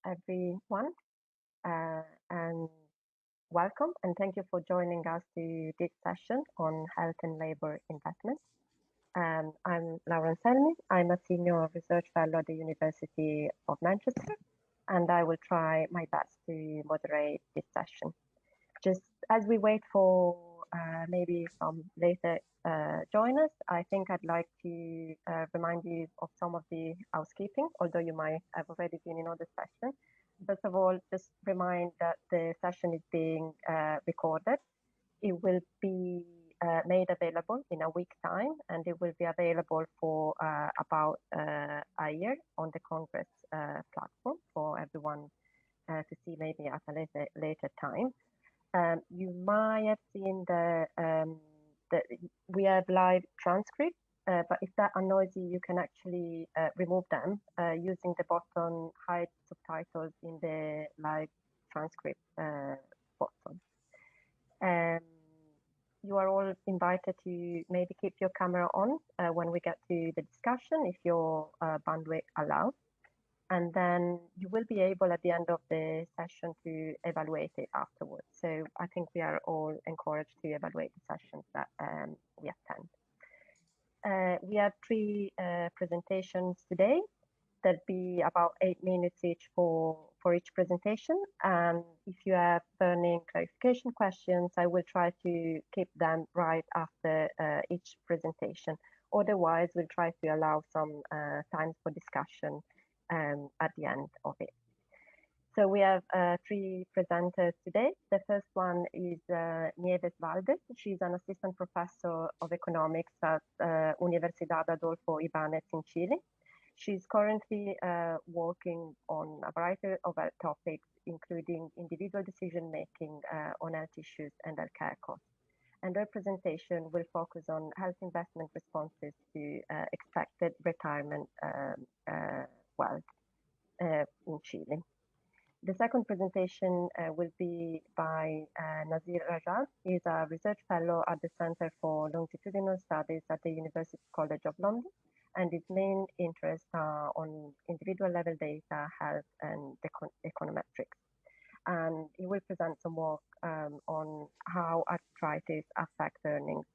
everyone, and welcome, and thank you for joining us to this session on health and labor investment. I'm Lauren Selmy. I'm a senior research fellow at the University of Manchester, and I will try my best to moderate this session. Just as we wait for maybe some later joiners, I think I'd like to remind you of some of the housekeeping, although you might have already been in other sessions. First of all, just remind that the session is being recorded. It will be made available in a week's time, and it will be available for about a year on the Congress platform for everyone to see maybe at a later time. You might have seen that we have live transcripts, but if that annoys you, you can actually remove them using the button hide subtitles in the live transcript button. You are all invited to maybe keep your camera on when we get to the discussion, if your bandwidth allows. And then you will be able at the end of the session to evaluate it afterwards. So I think we are all encouraged to evaluate the sessions that we attend. We have three presentations today. There'll be about 8 minutes each for each presentation. And if you have burning clarification questions, I will try to keep them right after each presentation. Otherwise, we'll try to allow some time for discussion at the end of it. So we have three presenters today. The first one is Nieves Valdez. She's an assistant professor of economics at Universidad Adolfo Ibáñez in Chile. She's currently working on a variety of topics, including individual decision-making on health issues and healthcare costs. And her presentation will focus on health investment responses to expected retirement wealth in Chile. The second presentation will be by Nazir Rajab. He's a research fellow at the Center for Longitudinal Studies at the University College of London, and his main interests are on individual level data, health, and econometrics. And he will present some work on how arthritis affects earnings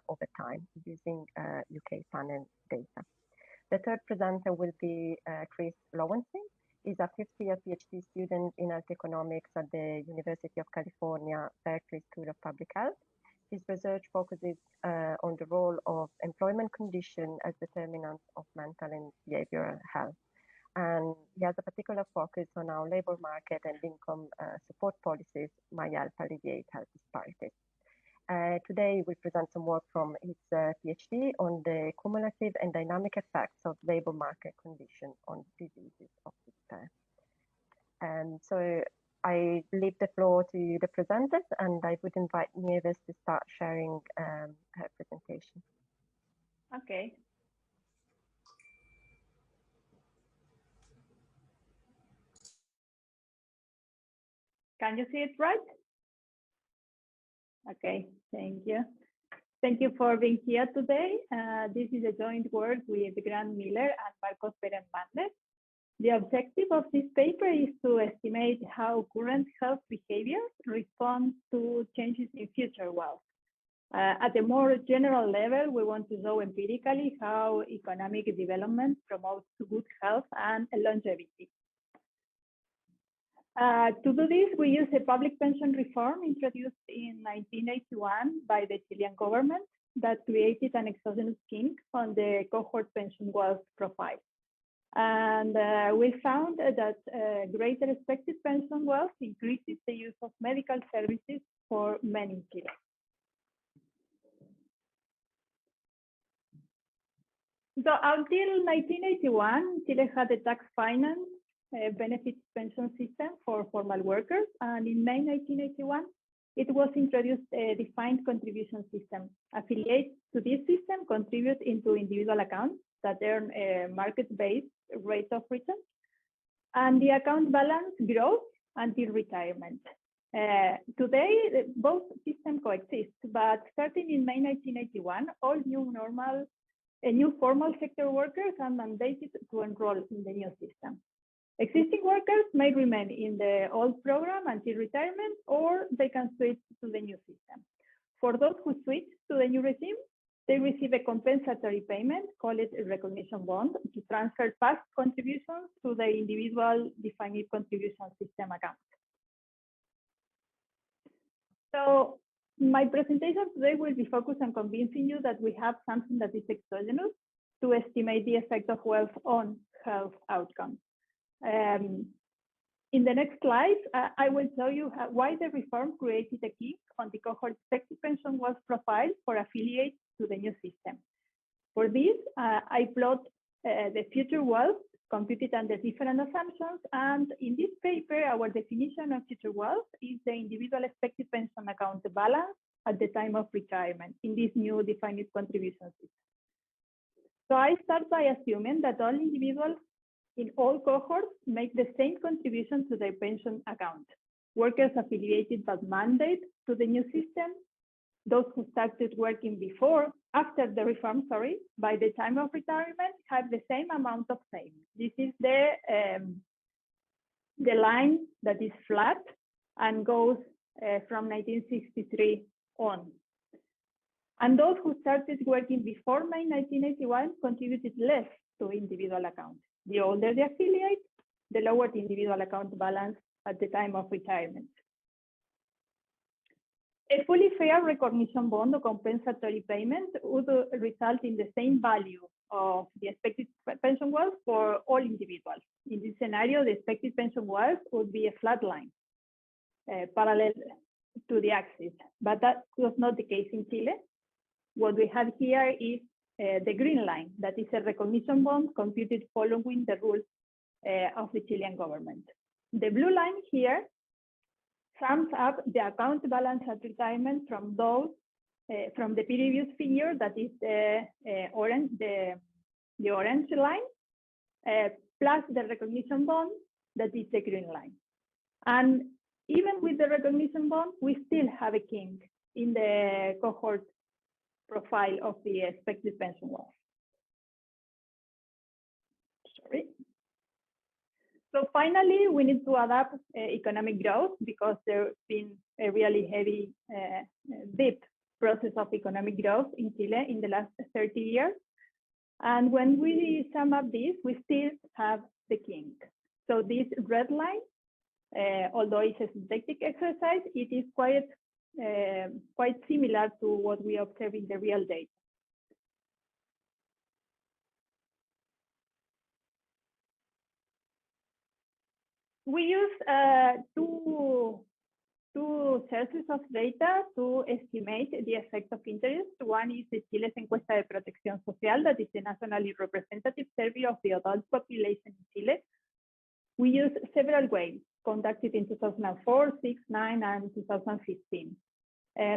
over time using UK panel data. The third presenter will be Chris Lowenstein. He's a fifth-year PhD student in health economics at the University of California, Berkeley School of Public Health. His research focuses on the role of employment condition as determinants of mental and behavioral health. And he has a particular focus on how labor market and income support policies might help alleviate health disparities. Today, we present some work from his PhD on the cumulative and dynamic effects of labor market conditions on diseases of despair. And so I leave the floor to the presenters, and I would invite Nieves to start sharing her presentation. Okay. Can you see it right? Okay, thank you. Thank you for being here today. This is a joint work with Grant Miller and Marcos Pérez-Mandes. The objective of this paper is to estimate how current health behaviors respond to changes in future wealth. At a more general level, we want to know empirically how economic development promotes good health and longevity. To do this, we use a public pension reform introduced in 1981 by the Chilean government that created an exogenous kink on the cohort pension wealth profile. And we found that greater expected pension wealth increases the use of medical services for men in Chile. So until 1981, Chile had a tax finance benefits pension system for formal workers. And in May 1981, it was introduced a defined contribution system. Affiliates to this system contribute into individual accounts that earn a market-based rate of return. And the account balance grows until retirement. Today, both systems coexist, but starting in May 1981, all new formal sector workers are mandated to enroll in the new system. Existing workers may remain in the old program until retirement, or they can switch to the new system. For those who switch to the new regime, they receive a compensatory payment, called a recognition bond, to transfer past contributions to the individual defined contribution system account. So my presentation today will be focused on convincing you that we have something that is exogenous to estimate the effect of wealth on health outcomes. In the next slide, I will show you why the reform created a key on the cohort expected pension wealth profile for affiliates to the new system. For this, I plot the future wealth computed under different assumptions, and in this paper, our definition of future wealth is the individual expected pension account balance at the time of retirement in this new defined contribution system. So I start by assuming that all individuals in all cohorts make the same contribution to their pension account. Workers affiliated by mandate to the new system, those who started working after the reform, by the time of retirement, have the same amount of savings. This is the line that is flat and goes from 1963 on. And those who started working before May 1981 contributed less to individual accounts. The older the affiliate, the lower the individual account balance at the time of retirement. A fully fair recognition bond or compensatory payment would result in the same value of the expected pension wealth for all individuals. In this scenario, the expected pension wealth would be a flat line parallel to the axis, but that was not the case in Chile. What we have here is the green line, that is a recognition bond computed following the rules of the Chilean government. The blue line here sums up the account balance at retirement from those from the previous figure, that is the orange line, plus the recognition bond, that is the green line. And even with the recognition bond, we still have a kink in the cohort profile of the expected pension wealth. So finally, we need to adapt economic growth, because there's been a really heavy, deep process of economic growth in Chile in the last 30 years. And when we sum up this, we still have the kink. So this red line, although it's a synthetic exercise, it is quite similar to what we observe in the real data. We use two sources of data to estimate the effect of interest. One is the Chile's Encuesta de Protección Social, that is the nationally representative survey of the adult population in Chile. We use several ways, conducted in 2004, 6, 9, and 2015.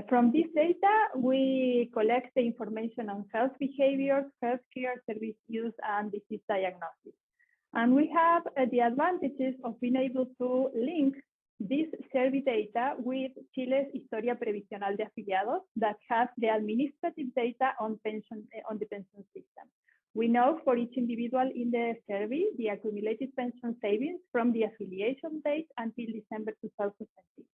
From this data, we collect the information on health behaviors, healthcare service use, and disease diagnosis. And we have the advantages of being able to link this survey data with Chile's Historia Previsional de Afiliados, that has the administrative data on the pension system. We know for each individual in the survey the accumulated pension savings from the affiliation date until December 2020.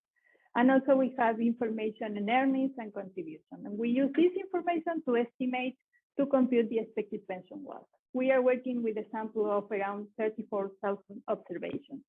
And also we have information on earnings and contribution. And we use this information to compute the expected pension wealth. We are working with a sample of around 34,000 observations.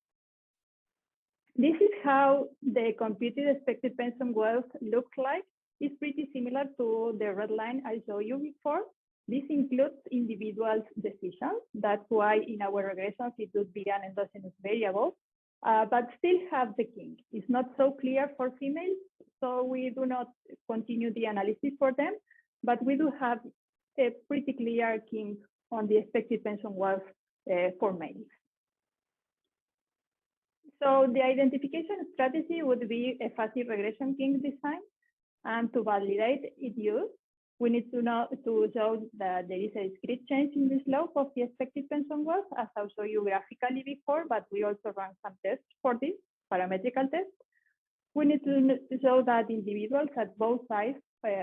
This is how the computed expected pension wealth looks like. It's pretty similar to the red line I showed you before. This includes individuals' decisions. That's why in our regressions it would be an endogenous variable, but still have the kink. It's not so clear for females, so we do not continue the analysis for them, but we do have a pretty clear kink on the expected pension wealth for males. So the identification strategy would be a fuzzy regression kink design, and to validate its use, we need to show that there is a discrete change in the slope of the expected pension wealth, as I'll show you graphically before, but we also run some tests for this, parametrical tests. We need to show that individuals at both sides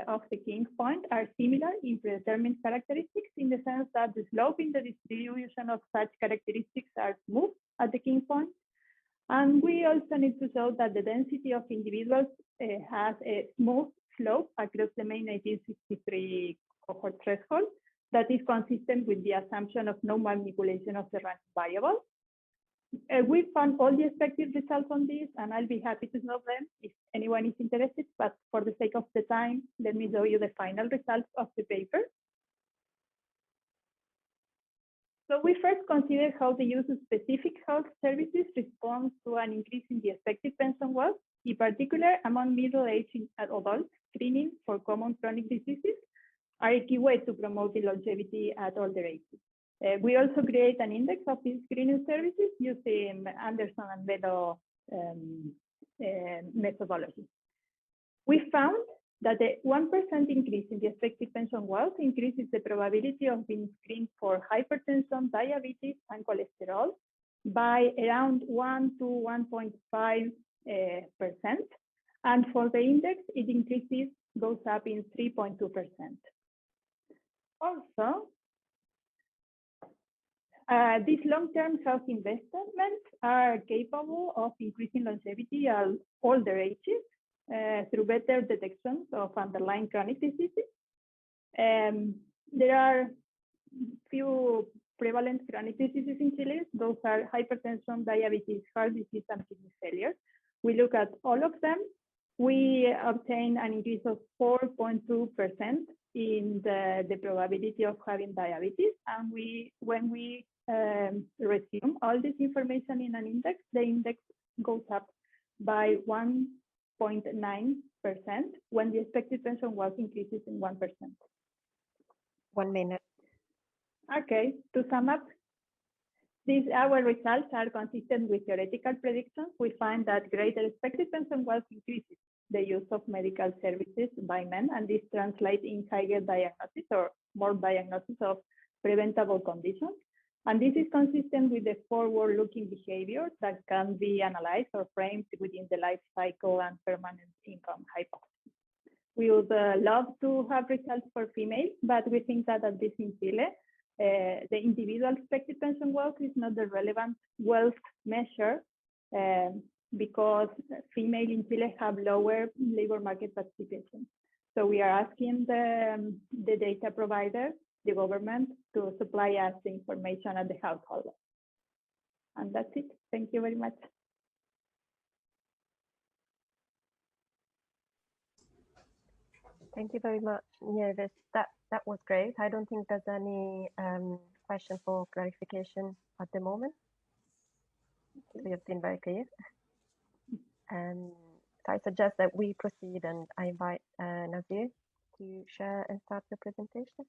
of the kink point are similar in predetermined characteristics, in the sense that the slope in the distribution of such characteristics are smooth at the king point. And we also need to show that the density of individuals has a smooth slope across the main 1963 cohort threshold that is consistent with the assumption of no manipulation of the random variable. We found all the expected results on this, and I'll be happy to show them if anyone is interested, but for the sake of the time, let me show you the final results of the paper. So we first consider how the use of specific health services responds to an increase in the expected pension wealth, in particular among middle-aged adults. Screening for common chronic diseases are a key way to promote the longevity at older ages. We also create an index of these screening services using Anderson and Velo methodology. We found that the 1% increase in the expected pension wealth increases the probability of being screened for hypertension, diabetes, and cholesterol by around 1 to 1.5%. And for the index, it increases, goes up in 3.2%. Also, these long-term health investments are capable of increasing longevity at older ages through better detections of underlying chronic diseases. There are few prevalent chronic diseases in Chile. Those are hypertension, diabetes, heart disease, and kidney failure. We look at all of them. We obtain an increase of 4.2% in the probability of having diabetes. And when we resume all this information in an index, the index goes up by 1.9% when the expected pension wealth increases in 1%. 1 minute. Okay, to sum up, our results are consistent with theoretical predictions. We find that greater expected pension wealth increases the use of medical services by men, and this translates in higher diagnosis or more diagnosis of preventable conditions. And this is consistent with the forward-looking behavior that can be analyzed or framed within the life cycle and permanent income hypothesis. We would love to have results for females, but we think that at this in Chile, the individual expected pension wealth is not the relevant wealth measure because female in Chile have lower labor market participation. So we are asking the data provider, the government, to supply us the information at the household. And that's it. Thank you very much. Thank you very much. Yeah, that was great. I don't think there's any question for clarification at the moment. We have been very clear. So I suggest that we proceed, and I invite Nazir to share and start the presentation.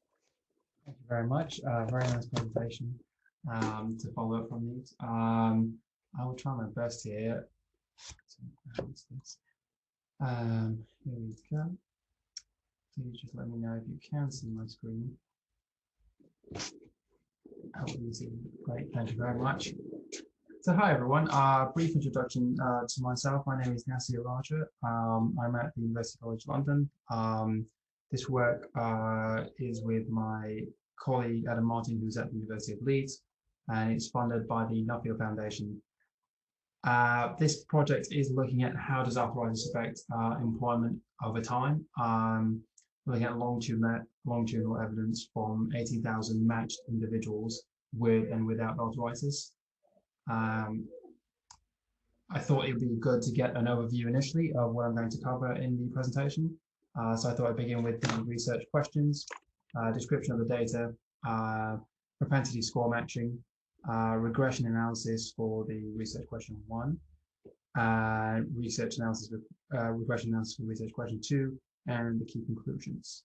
Thank you very much. Very nice presentation to follow up from these. I will try my best here. Here we go. Please just let me know if you can see my screen. How easy. Great, thank you very much. So hi everyone, brief introduction to myself. My name is Nasir Raja. I'm at the University College London. This work is with my colleague Adam Martin, who's at the University of Leeds, and it's funded by the Nuffield Foundation. This project is looking at how does arthritis affect employment over time. Looking at longitudinal evidence from 18,000 matched individuals with and without arthritis. I thought it would be good to get an overview initially of what I'm going to cover in the presentation. So I thought I'd begin with the research questions, description of the data, propensity score matching, regression analysis for the research question 1, research analysis with regression analysis for research question 2, and the key conclusions.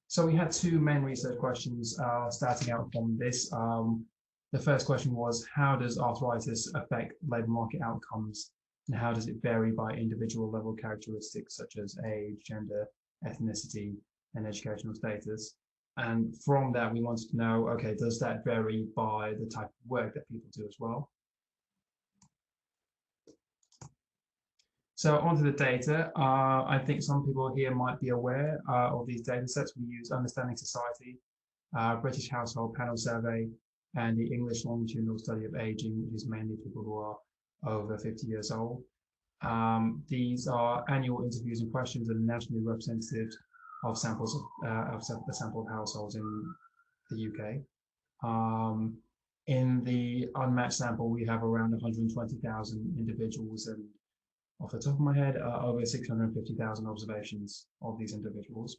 So we had 2 main research questions starting out from this. The first question was, how does arthritis affect labour market outcomes, and how does it vary by individual level characteristics such as age, gender, ethnicity, and educational status? And from that, we wanted to know, okay, does that vary by the type of work that people do as well? So onto the data. I think some people here might be aware of these data sets. We use Understanding Society, British Household Panel Survey, and the English longitudinal study of aging, which is mainly people who are over 50 years old. These are annual interviews and questions that are nationally representative of samples of the sampled households in the UK. In the unmatched sample, we have around 120,000 individuals, and off the top of my head, over 650,000 observations of these individuals.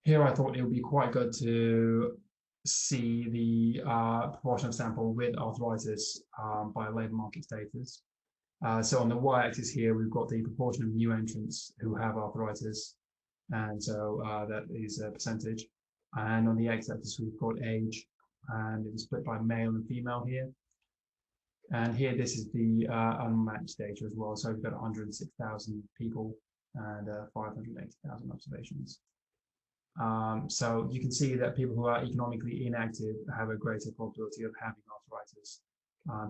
Here, I thought it would be quite good to see the proportion of sample with arthritis by labour market status. So on the y-axis here, we've got the proportion of new entrants who have arthritis, and so that is a percentage. And on the x-axis, we've got age, and it's split by male and female here. And here, this is the unmatched data as well. So we've got 106,000 people and 580,000 observations. So you can see that people who are economically inactive have a greater probability of having arthritis.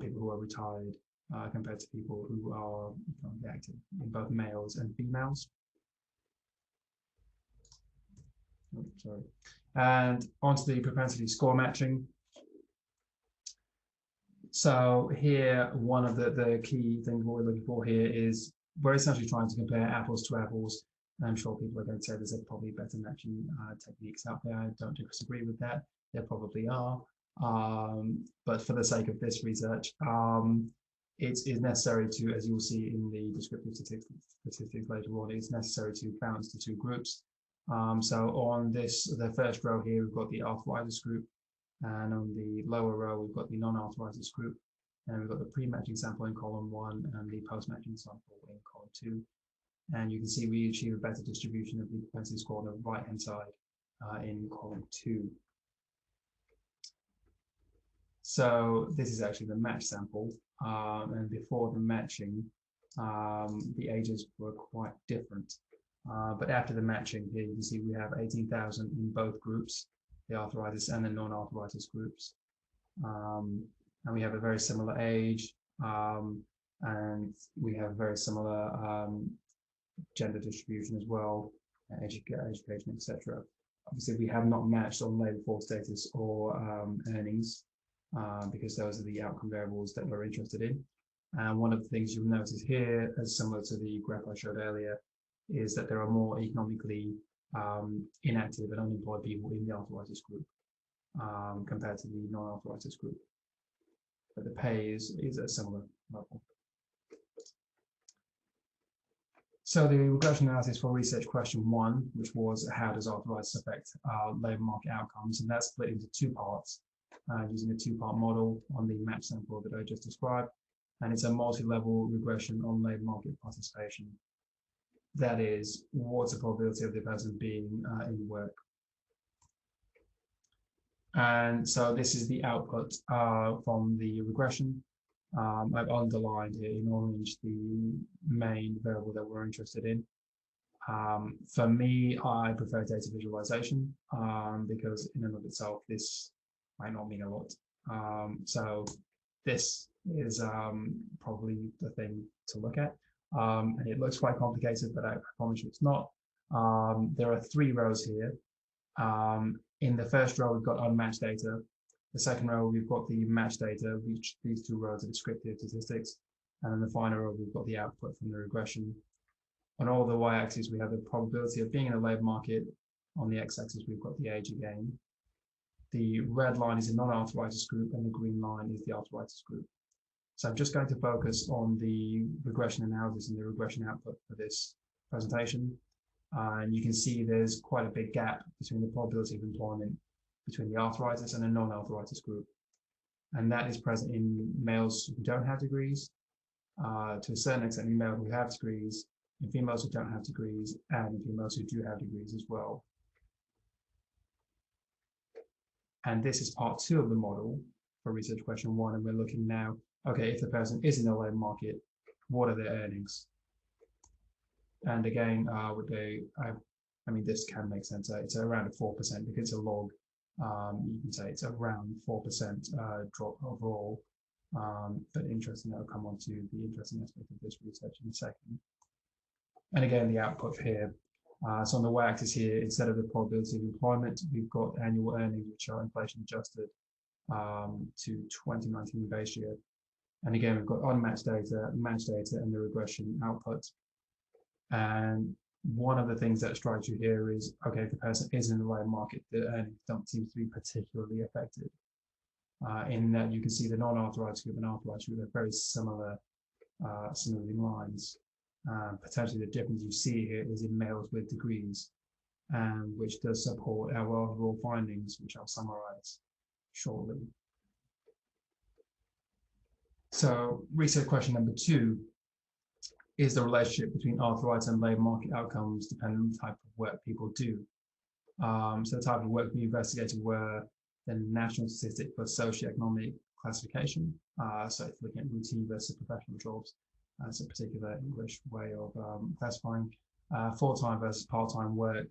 People who are retired compared to people who are economically active, in both males and females. Oh, sorry. And onto the propensity score matching. So here, one of the key things what we're looking for here is we're essentially trying to compare apples to apples. I'm sure people are going to say there's probably better matching techniques out there. I don't disagree with that. There probably are. But for the sake of this research, it is necessary to, as you'll see in the descriptive statistics later on, it's necessary to balance the two groups. So on the first row here, we've got the arthritis group, and on the lower row, we've got the non-arthritis group, and we've got the pre-matching sample in column 1 and the post-matching sample in column 2. And you can see we achieve a better distribution of the propensity score on the right-hand side in column 2. So this is actually the match sample, and before the matching, the ages were quite different. But after the matching, here you can see we have 18,000 in both groups, the arthritis and the non-arthritis groups. And we have a very similar age, and we have very similar gender distribution as well, education, etc. Obviously, we have not matched on labour force status or earnings because those are the outcome variables that we're interested in. And one of the things you'll notice here, as similar to the graph I showed earlier, is that there are more economically inactive and unemployed people in the arthritis group compared to the non-arthritis group. But the pay is at a similar level. So the regression analysis for research question 1, which was how does arthritis affect labour market outcomes, and that's split into 2 parts using a 2-part model on the match sample that I just described, and it's a multi-level regression on labour market participation. That is, what's the probability of the person being in work? And so this is the output from the regression. I've underlined here in orange the main variable that we're interested in. For me, I prefer data visualization because in and of itself, this might not mean a lot. So this is probably the thing to look at. And it looks quite complicated, but I promise you it's not. There are 3 rows here. In the first row, we've got unmatched data. The second row, we've got the matched data, which these 2 rows are descriptive statistics. And in the final row, we've got the output from the regression. On all the y-axis, we have the probability of being in a labour market. On the x-axis, we've got the age again. The red line is a non-arthritis group, and the green line is the arthritis group. So I'm just going to focus on the regression analysis and the regression output for this presentation. And you can see there's quite a big gap between the probability of employment between the arthritis and the non-arthritis group. And that is present in males who don't have degrees, to a certain extent in males who have degrees, in females who don't have degrees, and in females who do have degrees as well. And this is part 2 of the model for research question 1. And we're looking now, okay, if the person is in the labour market, what are their earnings? And again, I mean, this can make sense. It's around a 4% because it's a log. You can say it's around 4% drop overall. But interesting, I'll come on to the interesting aspect of this research in a second. And again, the output here So on the y-axis here, instead of the probability of employment, we've got annual earnings, which are inflation adjusted to 2019 base year. And again, we've got unmatched data, matched data, and the regression output. And one of the things that strikes you here is, okay, if the person is in the labor market, the earnings don't seem to be particularly affected. In that you can see the non-authorized group and authorized group have very similar lines. Potentially the difference you see here is in males with degrees, which does support our overall findings, which I'll summarize shortly. So research question number 2 is the relationship between arthritis and labor market outcomes depending on the type of work people do. So the type of work we investigated were the National Statistic for Socioeconomic Classification. So if looking at routine versus professional jobs, that's a particular English way of classifying. Full-time versus part-time work.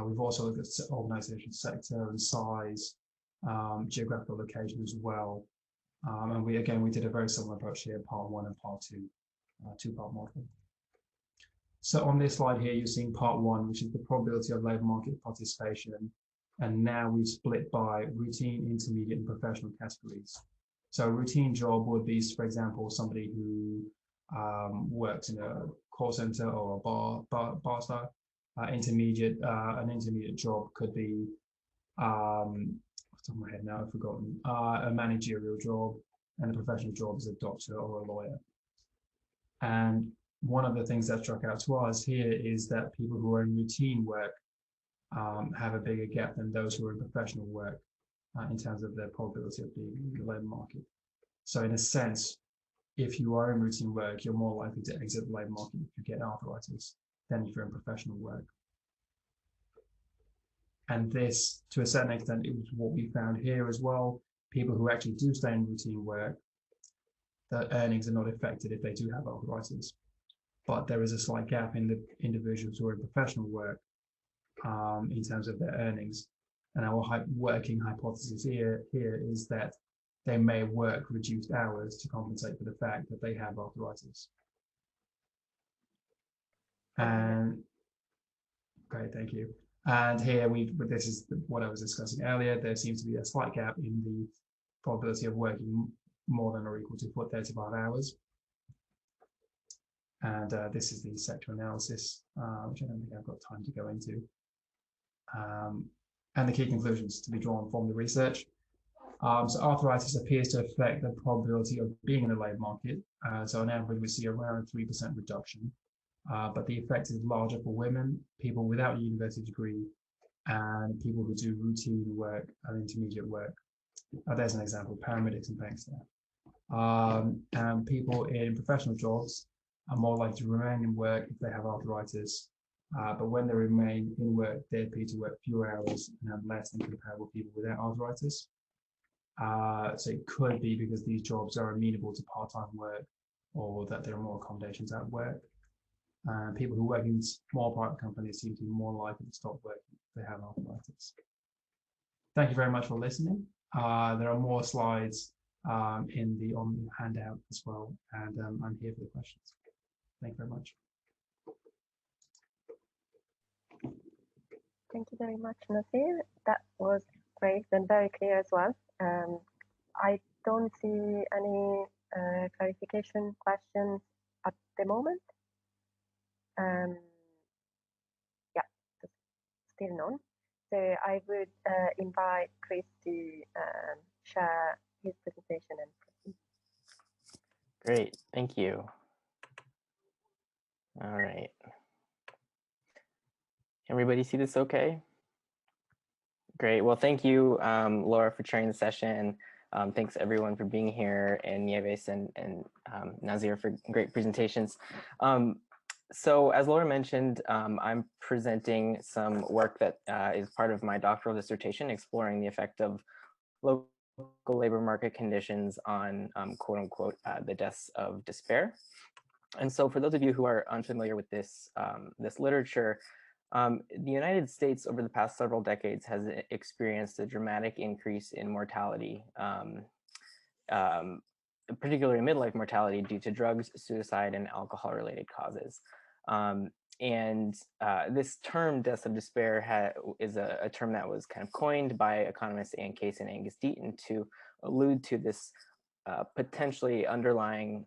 We've also looked at organization sector and size, geographical location as well. And we did a very similar approach here, part 1 and part 2, two-part model. So on this slide here, you're seeing part 1, which is the probability of labor market participation. And now we've split by routine, intermediate, and professional categories. So a routine job would be, for example, somebody who works in a call center or a bar staff. An intermediate job could be, off the top of my head now, I've forgotten, a managerial job, and a professional job is a doctor or a lawyer. And one of the things that struck out to us here is that people who are in routine work have a bigger gap than those who are in professional work in terms of their probability of being in the labor market. So in a sense, if you are in routine work, you're more likely to exit the labor market if you get arthritis than if you're in professional work. And this, to a certain extent, is what we found here as well. People who actually do stay in routine work, the earnings are not affected if they do have arthritis. But there is a slight gap in the individuals who are in professional work in terms of their earnings. And our working hypothesis here is that they may work reduced hours to compensate for the fact that they have arthritis. And great, thank you. And here this is what I was discussing earlier. There seems to be a slight gap in the probability of working more than or equal to 35 hours. And this is the sector analysis, which I don't think I've got time to go into. And the key conclusions to be drawn from the research. So arthritis appears to affect the probability of being in the labour market. So on average, we see around 3% reduction. But the effect is larger for women, people without a university degree, and people who do routine work and intermediate work. There's an example, paramedics and bank staff. And people in professional jobs are more likely to remain in work if they have arthritis. But when they remain in work, they appear to work fewer hours and have less than comparable people without arthritis. So it could be because these jobs are amenable to part-time work or that there are more accommodations at work. People who work in small private companies seem to be more likely to stop working if they have arthritis. Thank you very much for listening. There are more slides on the handout as well, and I'm here for the questions. Thank you very much. Thank you very much, Nasir. That was great and very clear as well. I don't see any clarification questions at the moment. Yeah, still none. So I would invite Chris to share his presentation and proceed. Great, thank you. All right. Everybody see this okay? Great, well, thank you, Laura, for chairing the session. Thanks everyone for being here, and Nieves and Nazir for great presentations. So as Laura mentioned, I'm presenting some work that is part of my doctoral dissertation exploring the effect of local labor market conditions on quote unquote the deaths of despair. And so for those of you who are unfamiliar with this, this literature, the United States over the past several decades has experienced a dramatic increase in mortality, particularly midlife mortality due to drugs, suicide, and alcohol-related causes. This term, deaths of despair, is a term that was kind of coined by economists Ann Case and Angus Deaton to allude to this potentially underlying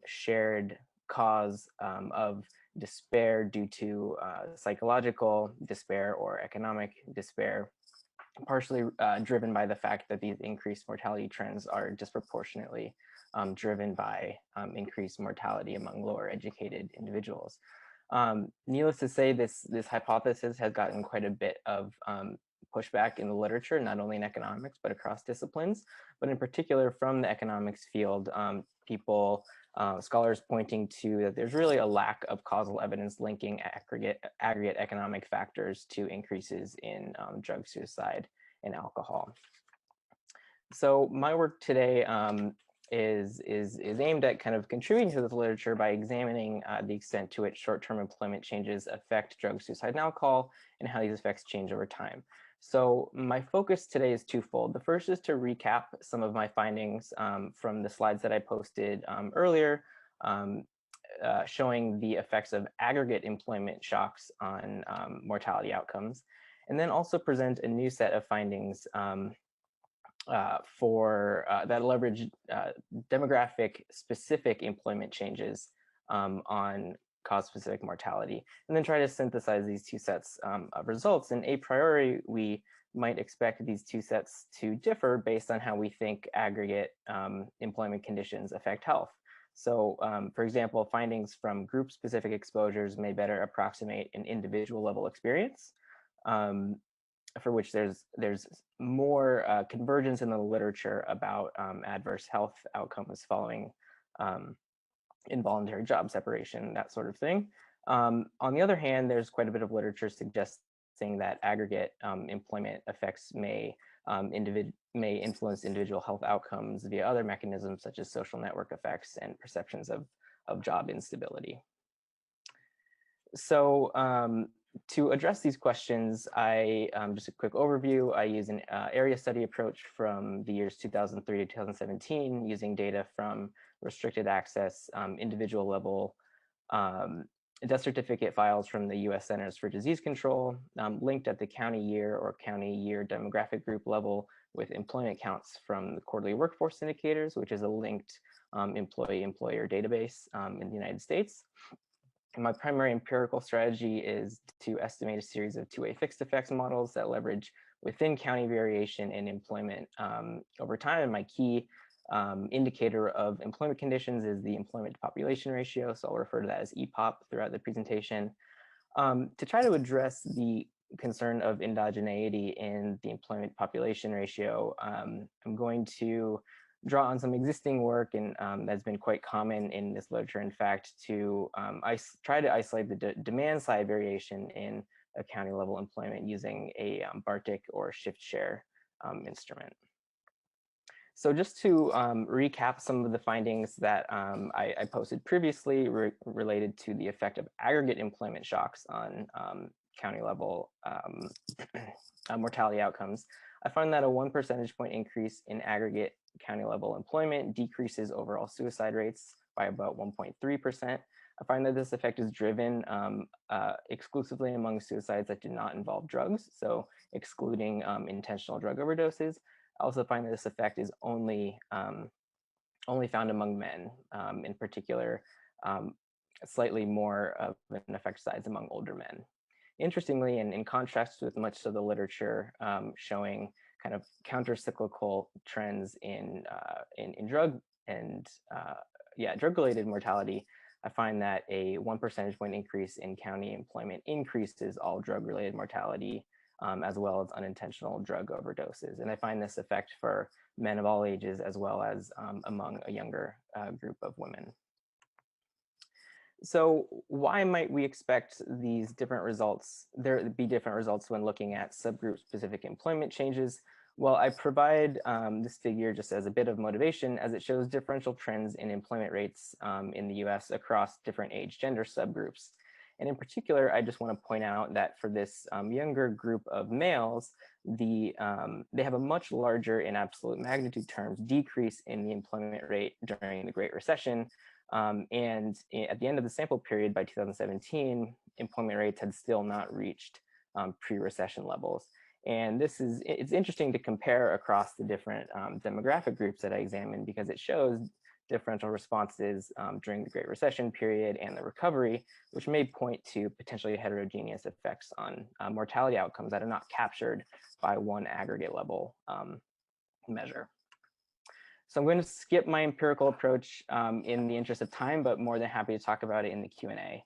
shared cause of despair due to psychological despair or economic despair, partially driven by the fact that these increased mortality trends are disproportionately driven by increased mortality among lower educated individuals. Needless to say, this hypothesis has gotten quite a bit of pushback in the literature, not only in economics, but across disciplines, but in particular from the economics field, scholars pointing to that there's really a lack of causal evidence linking aggregate economic factors to increases in drug suicide and alcohol. So my work today is aimed at kind of contributing to this literature by examining the extent to which short-term employment changes affect drug, suicide, and alcohol, and how these effects change over time. So my focus today is twofold. The first is to recap some of my findings from the slides that I posted earlier, showing the effects of aggregate employment shocks on mortality outcomes, and then also present a new set of findings that leverage demographic specific employment changes on cause-specific mortality, and then try to synthesize these two sets of results. And a priori, we might expect these two sets to differ based on how we think aggregate employment conditions affect health. So, for example, findings from group-specific exposures may better approximate an individual level experience, for which there's more convergence in the literature about adverse health outcomes following involuntary job separation, that sort of thing. On the other hand, there's quite a bit of literature suggesting that aggregate employment effects may influence individual health outcomes via other mechanisms such as social network effects and perceptions of job instability. So to address these questions, just a quick overview, I use an area study approach from the years 2003 to 2017 using data from restricted access individual level death certificate files from the US Centers for Disease Control, linked at the county year or county year demographic group level with employment counts from the quarterly workforce indicators, which is a linked employee-employer database in the United States. And my primary empirical strategy is to estimate a series of two-way fixed effects models that leverage within county variation in employment over time. And my key indicator of employment conditions is the employment to population ratio. So I'll refer to that as EPOP throughout the presentation. To try to address the concern of endogeneity in the employment population ratio, I'm going to draw on some existing work, and that's been quite common in this literature, in fact, to try to isolate the demand side variation in a county level employment using a Bartik or shift share instrument. So just to recap some of the findings that I posted previously related to the effect of aggregate employment shocks on county level mortality outcomes, I found that a 1 percentage point increase in aggregate county level employment decreases overall suicide rates by about 1.3%. I find that this effect is driven exclusively among suicides that do not involve drugs, so excluding intentional drug overdoses. I also find that this effect is only found among men, in particular, slightly more of an effect size among older men. Interestingly, and in contrast with much of the literature showing kind of counter-cyclical trends in drug and drug-related mortality, I find that a 1 percentage point increase in county employment increases all drug-related mortality, as well as unintentional drug overdoses. And I find this effect for men of all ages, as well as among a younger group of women. So why might we expect these different results, there be different results when looking at subgroup specific employment changes? Well, I provide this figure just as a bit of motivation, as it shows differential trends in employment rates in the US across different age gender subgroups. And in particular, I just want to point out that for this younger group of males, they have a much larger, in absolute magnitude terms, decrease in the employment rate during the Great Recession. And at the end of the sample period by 2017, employment rates had still not reached pre-recession levels. And it's interesting to compare across the different demographic groups that I examined, because it shows differential responses during the Great Recession period and the recovery, which may point to potentially heterogeneous effects on mortality outcomes that are not captured by one aggregate level measure. So I'm going to skip my empirical approach in the interest of time, but more than happy to talk about it in the Q&A.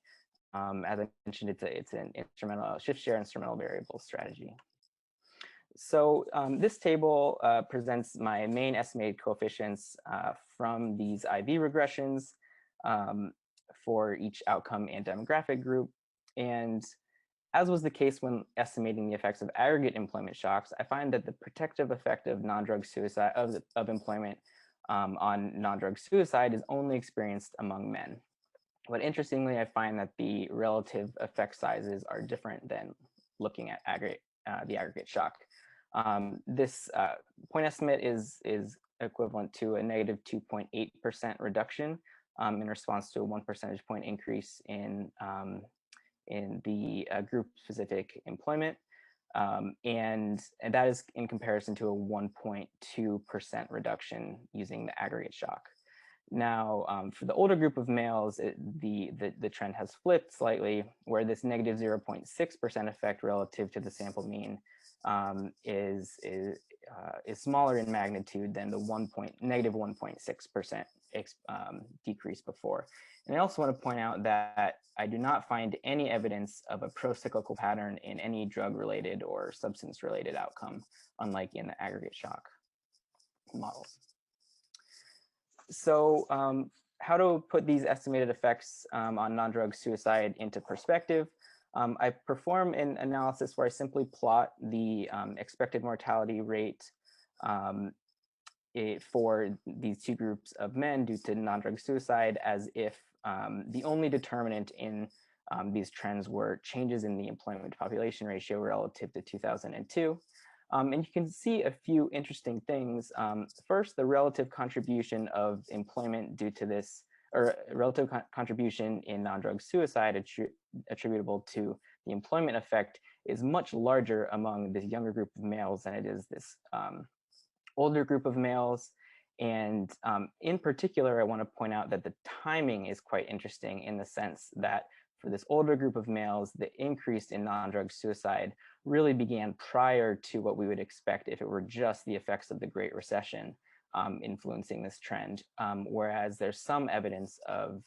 As I mentioned, it's an instrumental shift share instrumental variable strategy. So this table presents my main estimated coefficients from these IB regressions for each outcome and demographic group. And as was the case when estimating the effects of aggregate employment shocks, I find that the protective effect of non-drug suicide of employment on non-drug suicide is only experienced among men. But interestingly, I find that the relative effect sizes are different than looking at the aggregate shock. This point estimate is equivalent to a negative 2.8% reduction in response to a 1 percentage point increase in the group-specific employment. And that is in comparison to a 1.2% reduction using the aggregate shock. Now, for the older group of males, the trend has flipped slightly, where this negative 0.6% effect relative to the sample mean is smaller in magnitude than the negative 1.6% decrease before. And I also want to point out that I do not find any evidence of a pro-cyclical pattern in any drug-related or substance-related outcome, unlike in the aggregate shock models. So how to put these estimated effects on non-drug suicide into perspective? I perform an analysis where I simply plot the expected mortality rate for these two groups of men due to non-drug suicide, as if the only determinant in these trends were changes in the employment to population ratio relative to 2002. And you can see a few interesting things. First, the relative contribution of employment due to this, or relative contribution in non-drug suicide attributable to the employment effect is much larger among this younger group of males than it is this older group of males. And in particular, I want to point out that the timing is quite interesting in the sense that for this older group of males, the increase in non-drug suicide really began prior to what we would expect if it were just the effects of the Great Recession influencing this trend, whereas there's some evidence of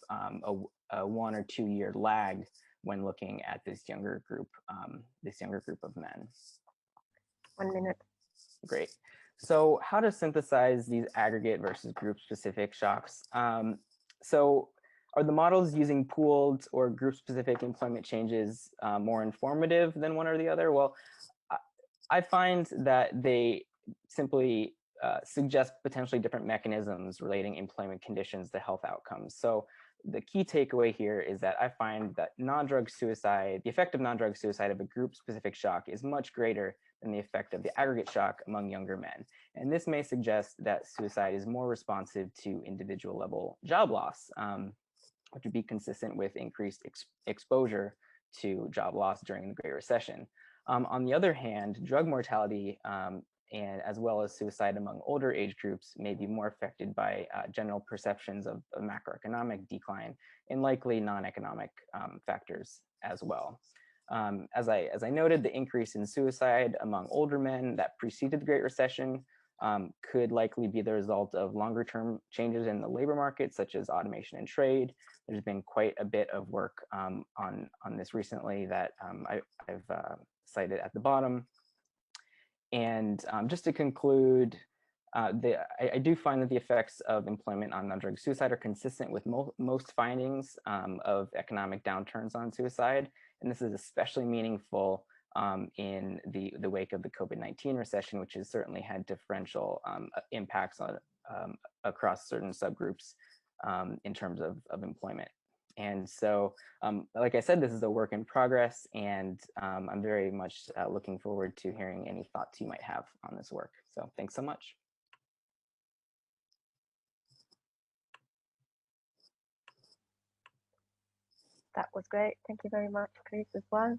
a 1 or 2 year lag when looking at this younger group of men. 1 minute. Great. So how to synthesize these aggregate versus group specific shocks? So are the models using pooled or group specific employment changes more informative than one or the other? Well, I find that they simply suggest potentially different mechanisms relating employment conditions to health outcomes. So the key takeaway here is that I find that non-drug suicide, the effect of non-drug suicide of a group-specific shock is much greater than the effect of the aggregate shock among younger men. And this may suggest that suicide is more responsive to individual level job loss, which would be consistent with increased exposure to job loss during the Great Recession. On the other hand, drug mortality and as well as suicide among older age groups may be more affected by general perceptions of a macroeconomic decline and likely non-economic factors as well. As I noted, the increase in suicide among older men that preceded the Great Recession could likely be the result of longer term changes in the labor market, such as automation and trade. There's been quite a bit of work on this recently that I've cited at the bottom. And just to conclude, I do find that the effects of employment on non-drug suicide are consistent with most findings of economic downturns on suicide. And this is especially meaningful in the wake of the COVID-19 recession, which has certainly had differential impacts on across certain subgroups in terms of employment And so, like I said, this is a work in progress, and I'm very much looking forward to hearing any thoughts you might have on this work. So thanks so much. That was great. Thank you very much, Chris, as well.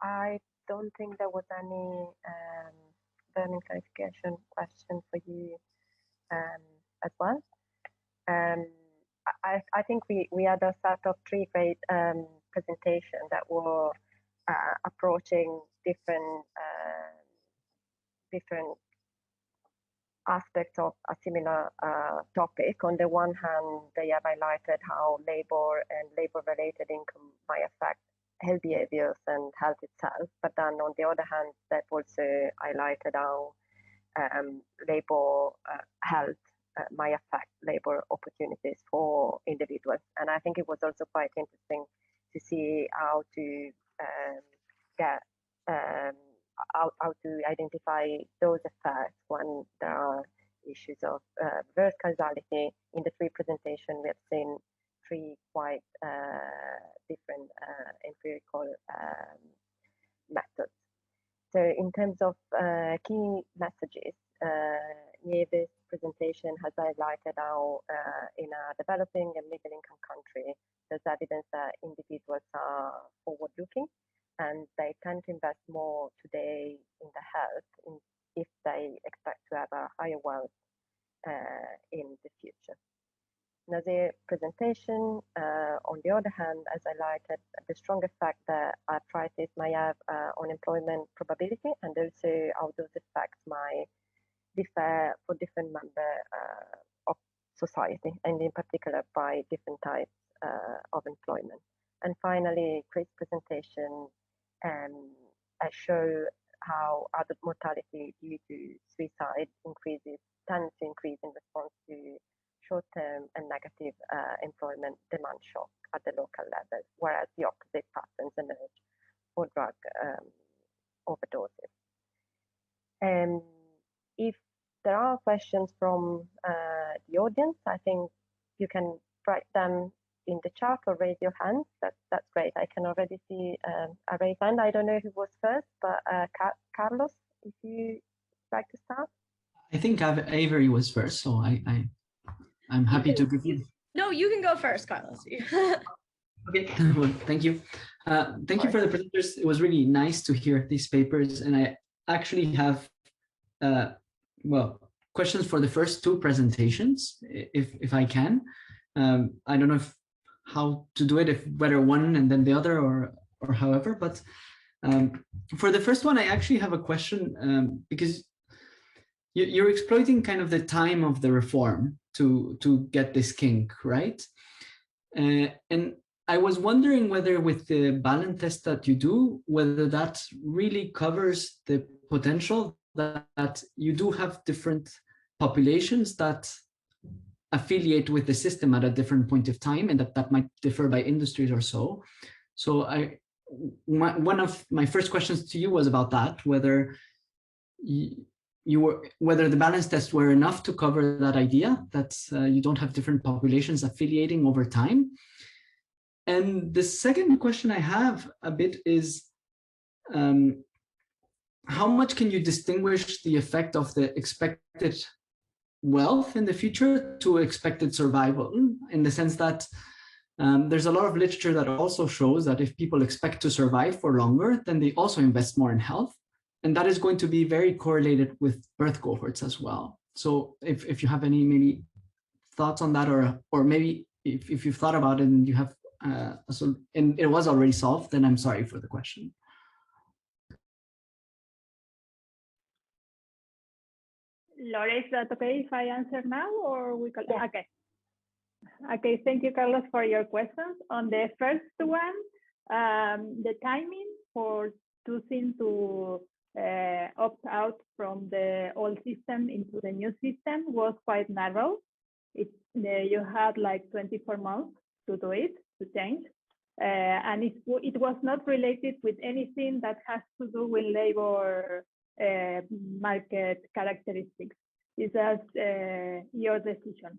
I don't think there was any burning clarification question for you as well. I think we had a set of three great presentations that were approaching different aspects of a similar topic. On the one hand, they have highlighted how labor and labor-related income might affect health behaviors and health itself. But then on the other hand, they've also highlighted how labor health might affect labor opportunities for individuals. And I think it was also quite interesting to see how to get how to identify those effects when there are issues of reverse causality. In the three presentations, we have seen three quite different empirical methods. So in terms of key messages, Nieves' presentation has highlighted how in a developing and middle income country, there's evidence that individuals are forward-looking and they tend to invest more today in the health if they expect to have a higher wealth in the future. Nazir's presentation, on the other hand, has highlighted the strong effect that arthritis might have on employment probability, and also how those effects might differ for different members of society, and in particular by different types of employment. And finally, Chris' presentation show how adult mortality due to suicide tends to increase in response to short-term and negative employment demand shock at the local level, whereas the opposite patterns emerge for drug overdoses. If there are questions from the audience, I think you can write them in the chat or raise your hand. That's great. I can already see a raised hand. I don't know who was first, but Carlos, if you like to start. I think Avery was first, so I'm happy to give you. No, you can go first, Carlos. Okay, well, thank you. Thank you for the presenters. It was really nice to hear these papers, and I actually have, well, questions for the first two presentations, if I can. I don't know how to do it, if whether one and then the other, or however, but for the first one, I actually have a question because you're exploiting kind of the time of the reform to get this kink, right? And I was wondering whether with the balance test that you do, whether that really covers the potential that you do have different populations that affiliate with the system at a different point of time, and that might differ by industries or so. So one of my first questions to you was about that, whether whether the balance tests were enough to cover that idea that you don't have different populations affiliating over time. And the second question I have a bit is, how much can you distinguish the effect of the expected wealth in the future to expected survival, in the sense that there's a lot of literature that also shows that if people expect to survive for longer, then they also invest more in health. And that is going to be very correlated with birth cohorts as well. So if you have any maybe thoughts on that, or maybe if you've thought about it and you have, and it was already solved, then I'm sorry for the question. Laura, is that okay if I answer now, or we can? Yeah. Okay. Okay, thank you, Carlos, for your questions. On the first one, the timing for choosing to opt out from the old system into the new system was quite narrow. You had like 24 months to do it, to change. And it was not related with anything that has to do with labor market characteristics. It's just your decision.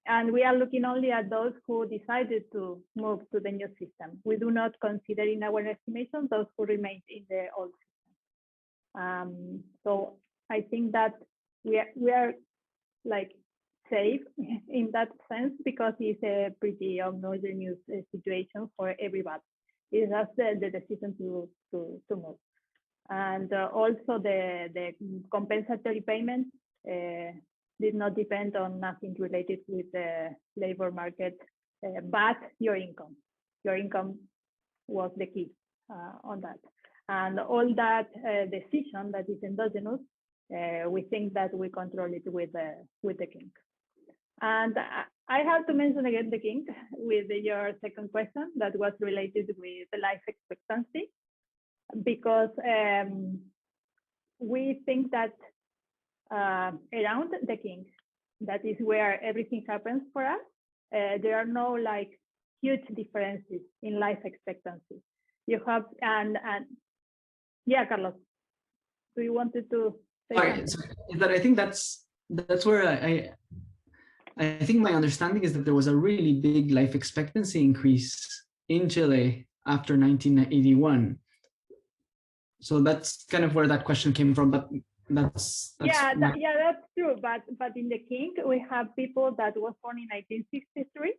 And we are looking only at those who decided to move to the new system. We do not consider in our estimation those who remained in the old system. So I think that we are like safe in that sense, because it's a pretty homogeneous situation for everybody. It's just the decision to move. And also the compensatory payment did not depend on nothing related with the labor market, but your income. Your income was the key on that. And all that decision that is endogenous, we think that we control it with the kink. And I have to mention again the kink with your second question that was related with the life expectancy, because we think that around the kink, that is where everything happens for us, there are no like huge differences in life expectancy. You have, and yeah, Carlos, do you wanted to say something? So that I think that's where I think my understanding is that there was a really big life expectancy increase in Chile after 1981. So that's kind of where that question came from, but that's yeah, that's true. But in the kink, we have people that was born in 1963.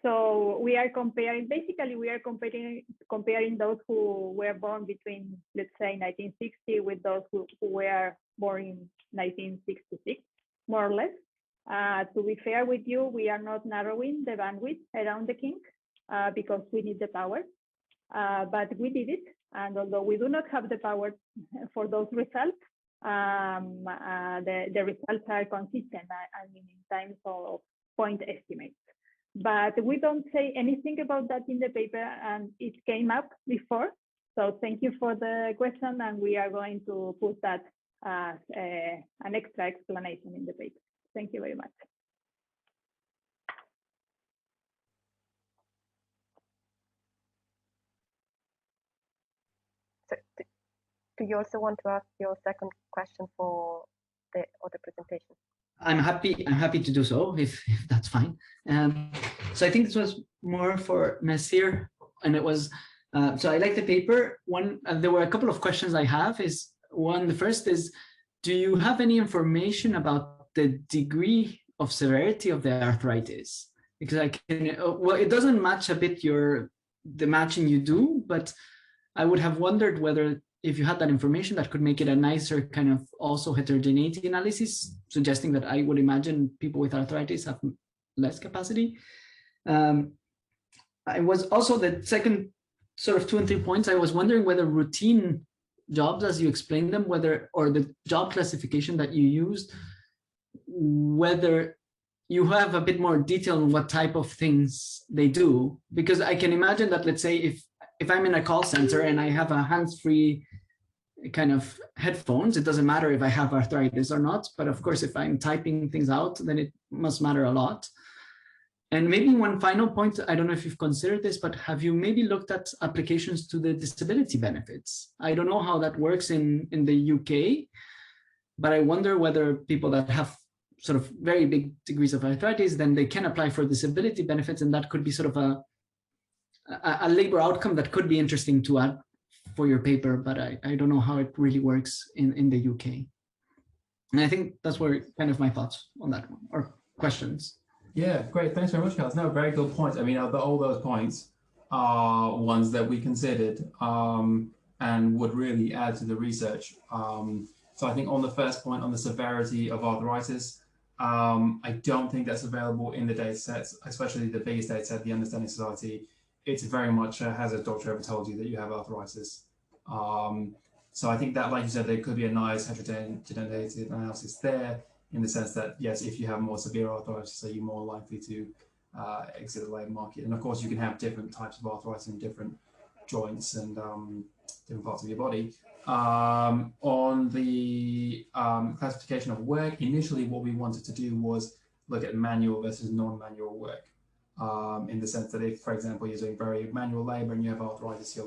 So we are comparing, basically we are comparing those who were born between, let's say, 1960 with those who were born in 1966, more or less. To be fair with you, we are not narrowing the bandwidth around the kink because we need the power. But we did it, and although we do not have the power for those results, the results are consistent, I mean, in terms of point estimates. But we don't say anything about that in the paper, and it came up before. So thank you for the question, and we are going to put that as an extra explanation in the paper. Thank you very much. So, do you also want to ask your second question for the other presentation? I'm happy to do so if that's fine. So I think this was more for Nasir, and it was so I like the paper. There were a couple of questions I have. The first is, do you have any information about the degree of severity of the arthritis? Because I can, well, it doesn't match a bit the matching you do, but I would have wondered whether, if you had that information, that could make it a nicer kind of also heterogeneity analysis, suggesting that I would imagine people with arthritis have less capacity. I was also, the second sort of 2 and 3 points, I was wondering whether routine jobs, as you explained them, or the job classification that you used, whether you have a bit more detail on what type of things they do. Because I can imagine that, let's say, if I'm in a call center and I have a hands-free kind of headphones, it doesn't matter if I have arthritis or not. But of course, if I'm typing things out, then it must matter a lot. And maybe one final point, I don't know if you've considered this, but have you maybe looked at applications to the disability benefits? I don't know how that works in the UK, but I wonder whether people that have sort of very big degrees of arthritis, then they can apply for disability benefits, and that could be sort of a labor outcome that could be interesting to add for your paper, but I don't know how it really works in the UK. And I think that's where kind of my thoughts on that one, or questions. Yeah, great. Thanks very much, Carlos. No, very good points. I mean, all those points are ones that we considered and would really add to the research. So I think on the first point, on the severity of arthritis, I don't think that's available in the data sets, especially the biggest data set, the Understanding Society. It's very much has a doctor ever told you that you have arthritis. So I think that, like you said, there could be a nice heterogeneity analysis there, in the sense that, yes, if you have more severe arthritis, are you more likely to exit the labor market? And of course, you can have different types of arthritis in different joints and different parts of your body. On the classification of work, initially what we wanted to do was look at manual versus non-manual work. In the sense that if, for example, you're doing very manual labor and you have arthritis, you're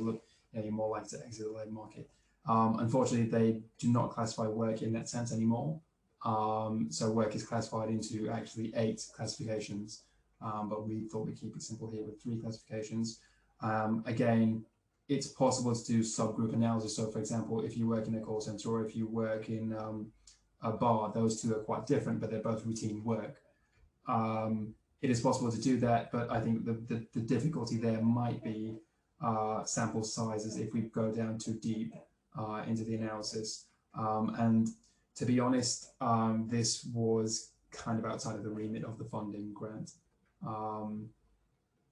more likely to exit the labor market. Unfortunately, they do not classify work in that sense anymore. So work is classified into actually 8 classifications, but we thought we'd keep it simple here with 3 classifications. Again, it's possible to do subgroup analysis. So for example, if you work in a call center or if you work in a bar, those two are quite different, but they're both routine work. It is possible to do that, but I think the difficulty there might be sample sizes if we go down too deep into the analysis. And to be honest, this was kind of outside of the remit of the funding grant.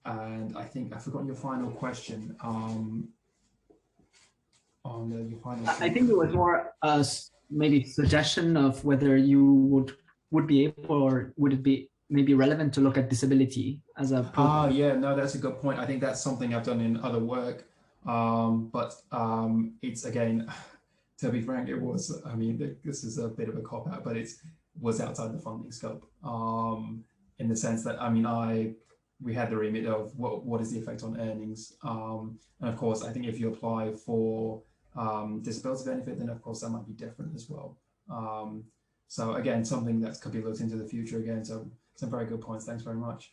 And I think I've forgotten your final question. Your final I think it was more maybe suggestion of whether you would be able, or would it be maybe relevant to look at disability as a problem? Yeah, no, that's a good point. I think that's something I've done in other work. But it's, again, to be frank, it was, I mean, this is a bit of a cop-out, but it was outside the funding scope, in the sense that, I mean, we had the remit of what is the effect on earnings. And of course, I think if you apply for disability benefit, then of course that might be different as well. So again, something that could be looked into the future again. So some very good points. Thanks very much.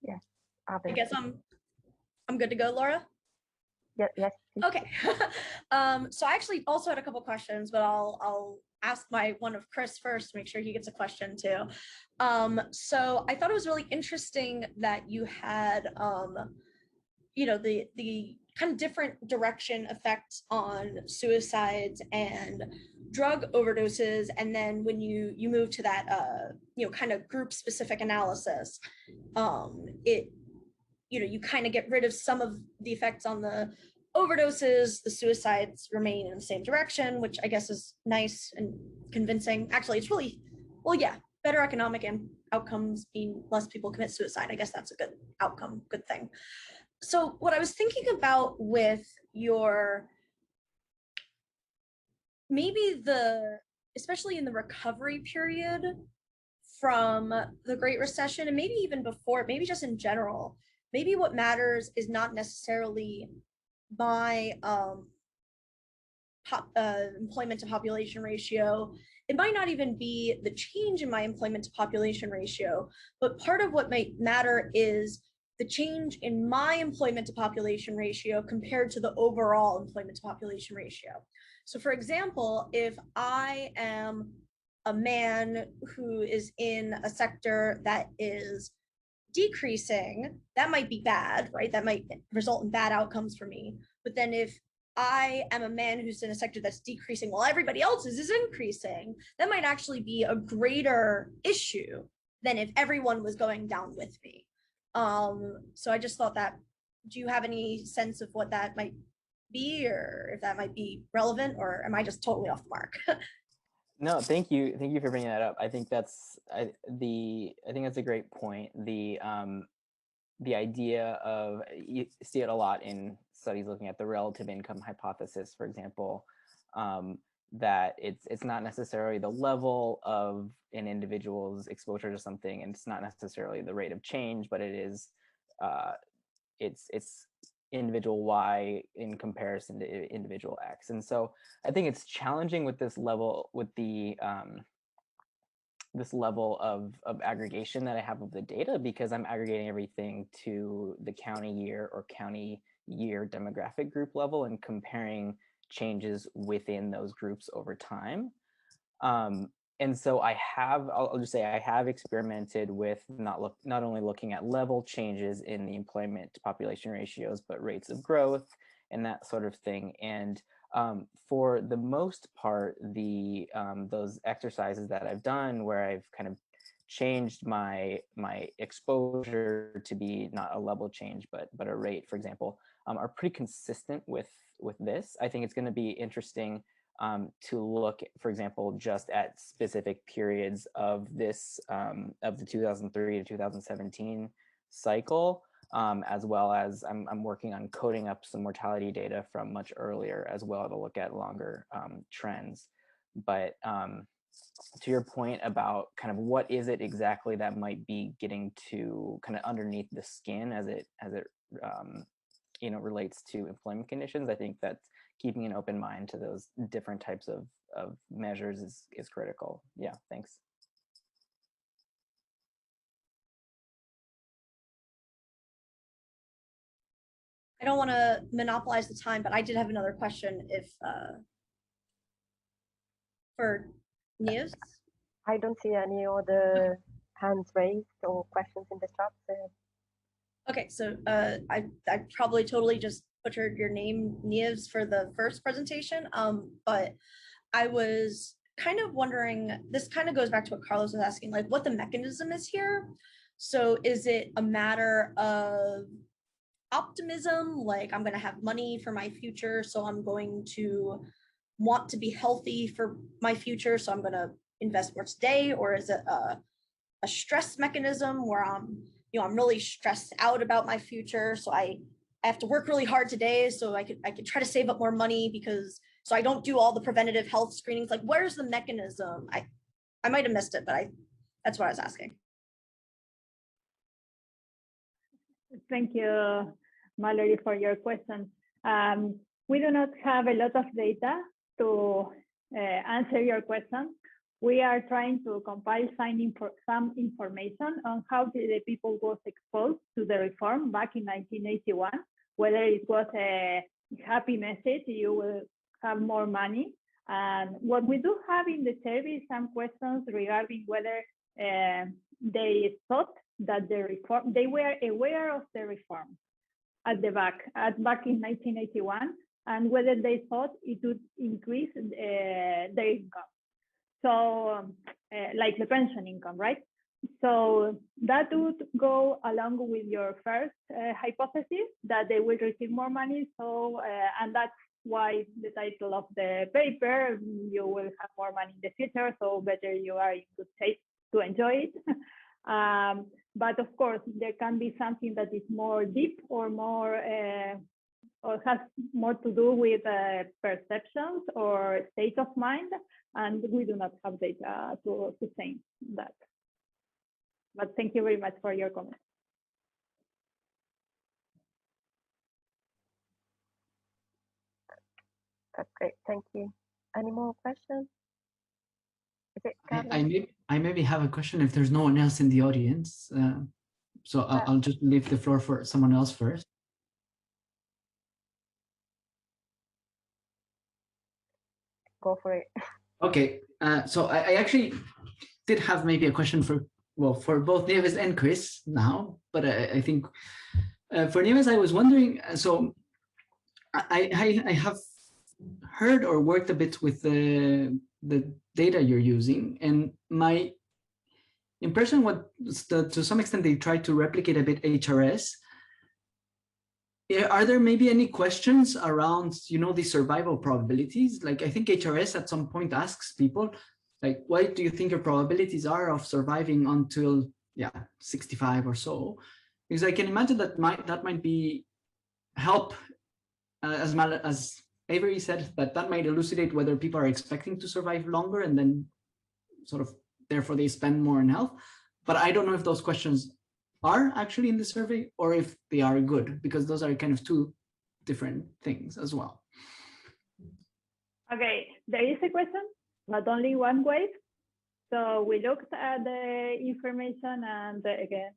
Yes. I guess I'm good to go, Laura. Yes. Please. Okay. So I actually also had a couple questions, but I'll ask one of Chris first to make sure he gets a question too. So I thought it was really interesting that you had, you know, the kind of different direction effects on suicides and drug overdoses, and then when you move to that, you know, kind of group specific analysis, you know, you kind of get rid of some of the effects on the overdoses, the suicides remain in the same direction, which I guess is nice and convincing. Actually, it's really, well, yeah, better economic outcomes mean less people commit suicide. I guess that's a good outcome, good thing. So what I was thinking about with your, maybe especially in the recovery period from the Great Recession, and maybe even before, maybe just in general, maybe what matters is not necessarily my employment to population ratio. It might not even be the change in my employment to population ratio, but part of what might matter is the change in my employment to population ratio compared to the overall employment to population ratio. So for example, if I am a man who is in a sector that is decreasing, that might be bad, right? That might result in bad outcomes for me. But then if I am a man who's in a sector that's decreasing while everybody else is increasing, that might actually be a greater issue than if everyone was going down with me. So I just thought that, do you have any sense of what that might be, or if that might be relevant, or am I just totally off the mark? No, thank you for bringing that up. I think I think that's a great point. The idea of, you see it a lot in studies looking at the relative income hypothesis, for example, that it's not necessarily the level of an individual's exposure to something, and it's not necessarily the rate of change, but it is it's individual Y in comparison to individual X. And so I think it's challenging with this level, with the this level of aggregation that I have of the data, because I'm aggregating everything to the county year or county year demographic group level and comparing changes within those groups over time. And so I'll just say I have experimented with not only looking at level changes in the employment to population ratios, but rates of growth and that sort of thing. And for the most part, those exercises that I've done where I've kind of changed my exposure to be not a level change, but a rate, for example, are pretty consistent with this. I think it's going to be interesting to look, for example, just at specific periods of this of the 2003 to 2017 cycle, as well as I'm working on coding up some mortality data from much earlier as well to look at longer trends. But to your point about kind of what is it exactly that might be getting to kind of underneath the skin as it relates to employment conditions, I think that's keeping an open mind to those different types of measures is critical. Yeah, thanks. I don't want to monopolize the time, but I did have another question if for Niamh. I don't see any other hands raised or questions in the chat. So. Okay, so I probably totally just butchered your name, Niamh, for the first presentation. But I was kind of wondering, this kind of goes back to what Carlos was asking, like what the mechanism is here. So is it a matter of optimism, like I'm going to have money for my future, so I'm going to want to be healthy for my future, so I'm going to invest more today? Or is it a stress mechanism where I'm really stressed out about my future, so I have to work really hard today so I could try to save up more money because so I don't do all the preventative health screenings? Like, where's the mechanism? I might have missed it, but that's what I was asking. Thank you, Mallory, for your question. We do not have a lot of data to answer your question. We are trying to compile some information on how the people was exposed to the reform back in 1981, whether it was a happy message, you will have more money. And what we do have in the survey is some questions regarding whether they thought that the reform, they were aware of the reform at the back in 1981, and whether they thought it would increase their income. So like the pension income, right? So that would go along with your first hypothesis that they will receive more money. So, and that's why the title of the paper, you will have more money in the future, so better you are in good shape to enjoy it. But of course, there can be something that is more deep or more or has more to do with perceptions or state of mind, and we do not have data to say that. But thank you very much for your comment. That's great, thank you. Any more questions? Is it I maybe have a question if there's no one else in the audience. So I'll just leave the floor for someone else first. Go for it. Okay, so I actually did have maybe a question for both Nieves and Chris now, but I think for Nieves, I was wondering, so I have heard or worked a bit with the data you're using, and my impression was that to some extent they try to replicate a bit HRS. Are there maybe any questions around, the survival probabilities? Like, I think HRS at some point asks people, like, what do you think your probabilities are of surviving until 65 or so? Because I can imagine that might be help, as Avery said, that might elucidate whether people are expecting to survive longer and then sort of therefore they spend more in health. But I don't know if those questions are actually in the survey or if they are good, because those are kind of two different things as well. Okay, there is a question, not only one way. So we looked at the information and again,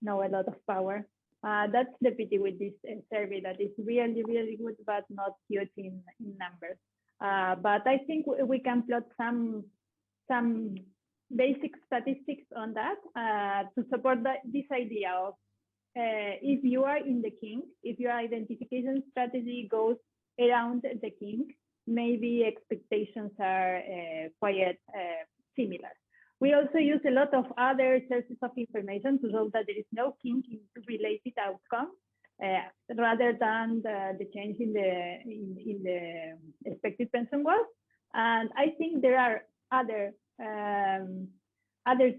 know a lot of power. That's the pity with this survey, that is really, really good, but not huge in numbers. But I think we can plot some basic statistics on that to support this idea of if you are in the kink, if your identification strategy goes around the kink, maybe expectations are quite similar. We also use a lot of other sources of information to show that there is no kink in related outcome, rather than the change in the expected pension was. And I think there are other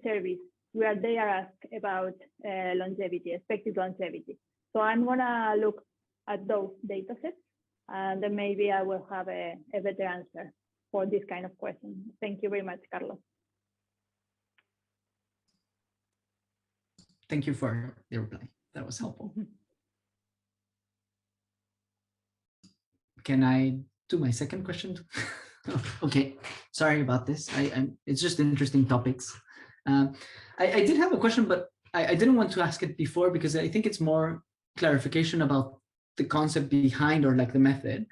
surveys where they are asked about longevity, expected longevity. So I'm gonna look at those data sets, and then maybe I will have a better answer for this kind of question. Thank you very much, Carlos. Thank you for the reply. That was helpful. Can I to my second question. Okay, sorry about this. It's just interesting topics. I did have a question, but I didn't want to ask it before because I think it's more clarification about the concept behind or like the method.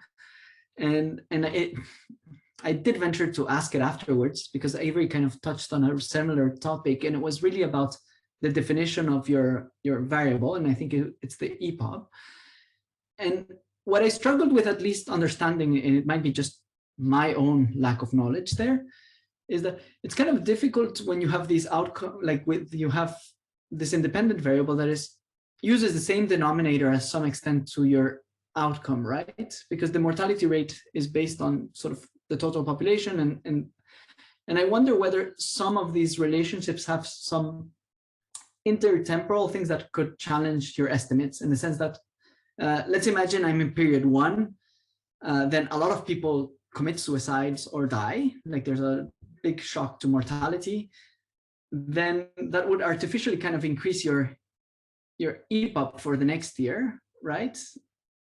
And I did venture to ask it afterwards because Avery kind of touched on a similar topic, and it was really about the definition of your variable, and I think it's the EPOP. And what I struggled with, at least understanding, and it might be just my own lack of knowledge there, is that it's kind of difficult when you have these outcomes, like you have this independent variable that uses the same denominator as some extent to your outcome, right? Because the mortality rate is based on sort of the total population, and I wonder whether some of these relationships have some intertemporal things that could challenge your estimates, in the sense that let's imagine I'm in period 1, then a lot of people commit suicides or die, like there's a big shock to mortality, then that would artificially kind of increase your EPOP for the next year, right?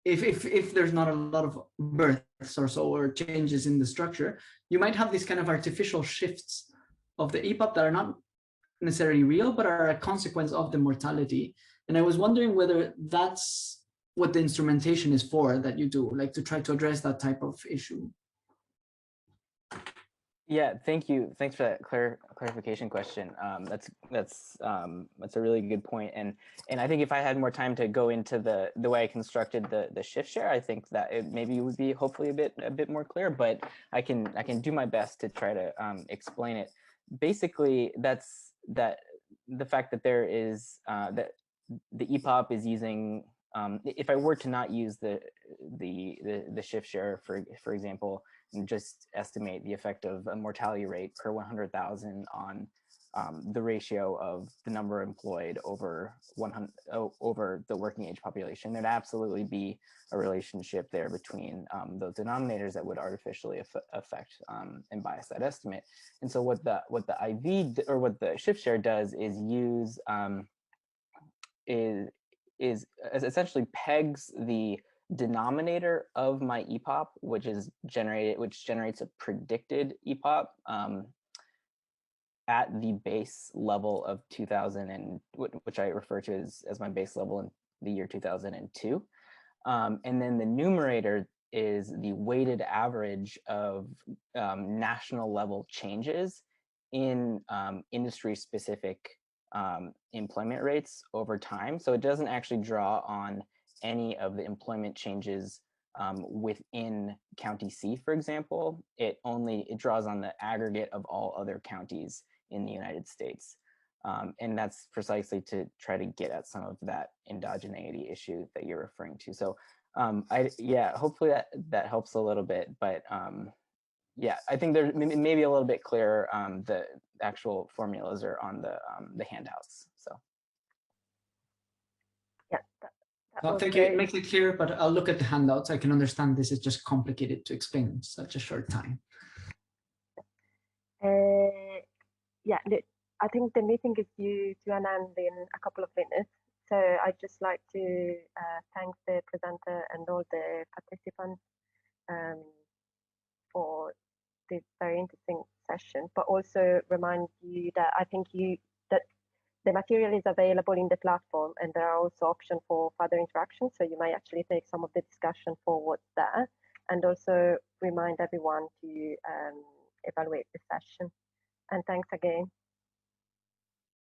If there's not a lot of births or so, or changes in the structure, you might have these kind of artificial shifts of the EPOP that are not necessarily real, but are a consequence of the mortality. And I was wondering whether that's what the instrumentation is for that you do, like to try to address that type of issue. Yeah, thank you. Thanks for that clarification question. That's a really good point. And I think if I had more time to go into the way I constructed the shift share, I think that it maybe would be hopefully a bit more clear. But I can do my best to try to explain it. Basically, that's the fact that there is that the EPOP is using. If I were to not use the shift share, for example, and just estimate the effect of a mortality rate per 100,000 on the ratio of the number employed over the working age population, there'd absolutely be a relationship there between those denominators that would artificially affect and bias that estimate. And so what the IV or what the shift share does is use is essentially pegs the denominator of my EPOP, which generates a predicted EPOP at the base level of 2000, and which I refer to as my base level in the year 2002. And then the numerator is the weighted average of national level changes in industry specific employment rates over time. So it doesn't actually draw on any of the employment changes within County C, for example. It draws on the aggregate of all other counties in the United States. And that's precisely to try to get at some of that endogeneity issue that you're referring to. So hopefully that helps a little bit, but yeah, I think there may be a little bit clearer. The actual formulas are on the handouts. So yeah, well, thank you. It makes it clear, but I'll look at the handouts. I can understand this is just complicated to explain in such a short time. Yeah, I think the meeting is due to an end in a couple of minutes. So I'd just like to thank the presenter and all the participants for this very interesting session, but also remind you that I think that the material is available in the platform, and there are also options for further interaction. So you may actually take some of the discussion forward there, and also remind everyone to evaluate the session. And thanks again.